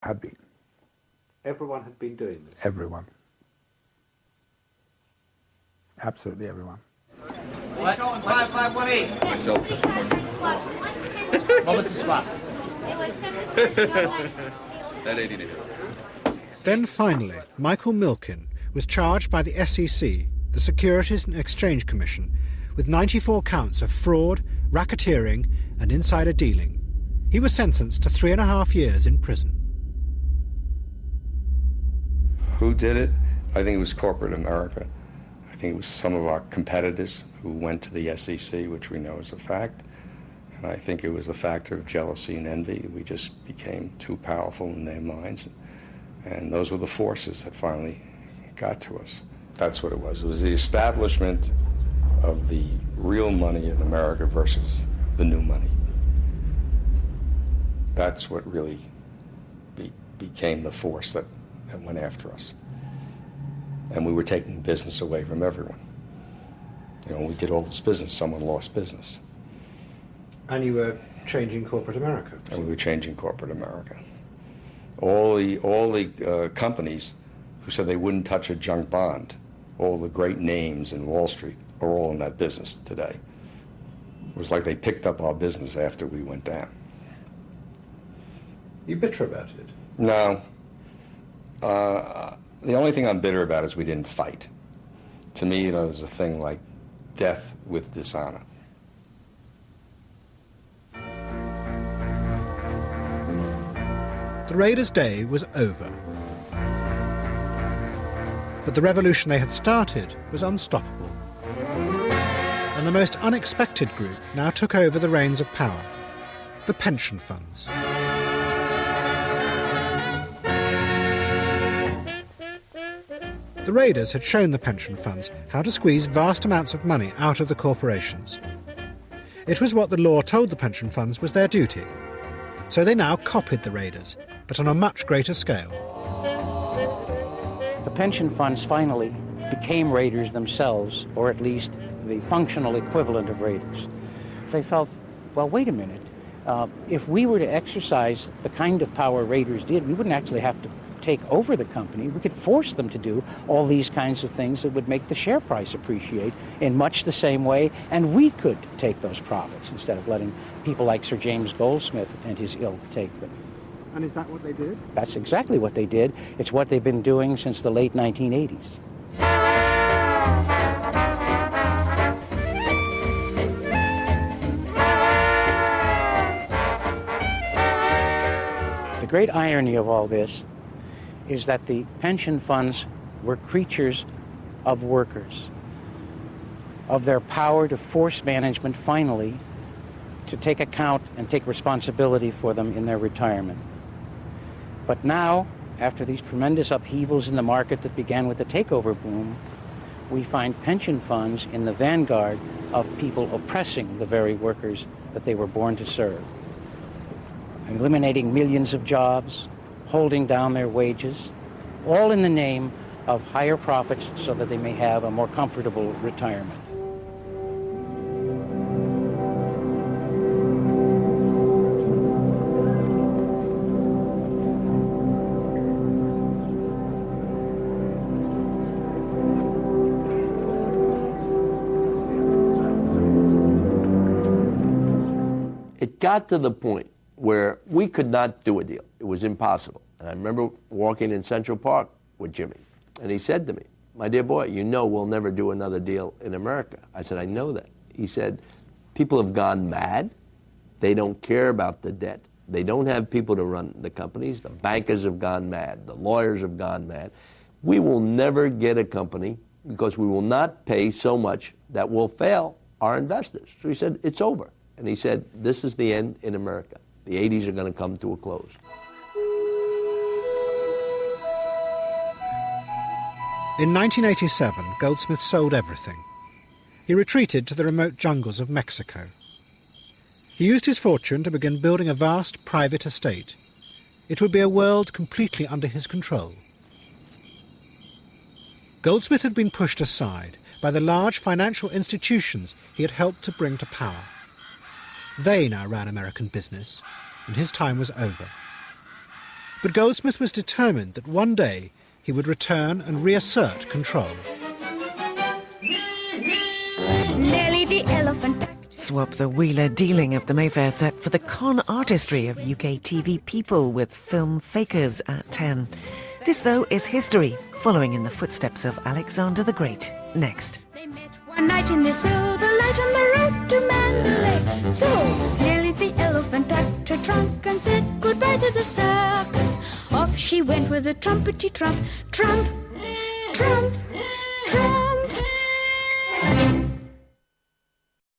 Had been. Everyone had been doing this? Everyone. Absolutely everyone. What? 5518. Myself. What was the swap? That 80 Then finally, Michael Milken was charged by the SEC, the Securities and Exchange Commission, with 94 counts of fraud, racketeering and insider dealing. He was sentenced to 3.5 years in prison. Who did it? I think it was corporate America. I think it was some of our competitors who went to the SEC, which we know is a fact. And I think it was a factor of jealousy and envy. We just became too powerful in their minds. And those were the forces that finally got to us. That's what it was. It was the establishment of the real money in America versus the new money. That's what really became the force that went after us. And we were taking business away from everyone. You know, when we did all this business, someone lost business. And you were changing corporate America? And we were changing corporate America. All the companies who said they wouldn't touch a junk bond, all the great names in Wall Street are all in that business today. It was like they picked up our business after we went down. You bitter about it? No. The only thing I'm bitter about is we didn't fight. To me, you know, there's a thing like death with dishonor. The Raiders' day was over. But the revolution they had started was unstoppable. And the most unexpected group now took over the reins of power, the pension funds. The Raiders had shown the pension funds how to squeeze vast amounts of money out of the corporations. It was what the law told the pension funds was their duty. So they now copied the Raiders, but on a much greater scale. The pension funds finally became raiders themselves, or at least the functional equivalent of raiders. They felt, well, wait a minute. If we were to exercise the kind of power raiders did, we wouldn't actually have to take over the company. We could force them to do all these kinds of things that would make the share price appreciate in much the same way, and we could take those profits instead of letting people like Sir James Goldsmith and his ilk take them. And is that what they did? That's exactly what they did. It's what they've been doing since the late 1980s. The great irony of all this is that the pension funds were creatures of workers, of their power to force management finally to take account and take responsibility for them in their retirement. But now, after these tremendous upheavals in the market that began with the takeover boom, we find pension funds in the vanguard of people oppressing the very workers that they were born to serve, eliminating millions of jobs, holding down their wages, all in the name of higher profits so that they may have a more comfortable retirement. It got to the point where we could not do a deal. It was impossible. And I remember walking in Central Park with Jimmy, and he said to me, "My dear boy, you know we'll never do another deal in America." I said, "I know that." He said, "People have gone mad. They don't care about the debt. They don't have people to run the companies. The bankers have gone mad. The lawyers have gone mad. We will never get a company because we will not pay so much that will fail our investors." So he said, "It's over." And he said, "This is the end in America. The 80s are going to come to a close." In 1987, Goldsmith sold everything. He retreated to the remote jungles of Mexico. He used his fortune to begin building a vast private estate. It would be a world completely under his control. Goldsmith had been pushed aside by the large financial institutions he had helped to bring to power. They now ran American business, and his time was over. But Goldsmith was determined that one day he would return and reassert control. Nellie the elephant packed. Swap the wheeler-dealing of the Mayfair set for the con artistry of UK TV people with film fakers at 10. This, though, is history, following in the footsteps of Alexander the Great. Next. They met one night in the silver light on the road to Mandalay. So Nellie the elephant packed her trunk and said goodbye to the circus. Off she went with a trumpety trump, trump, trump, trump.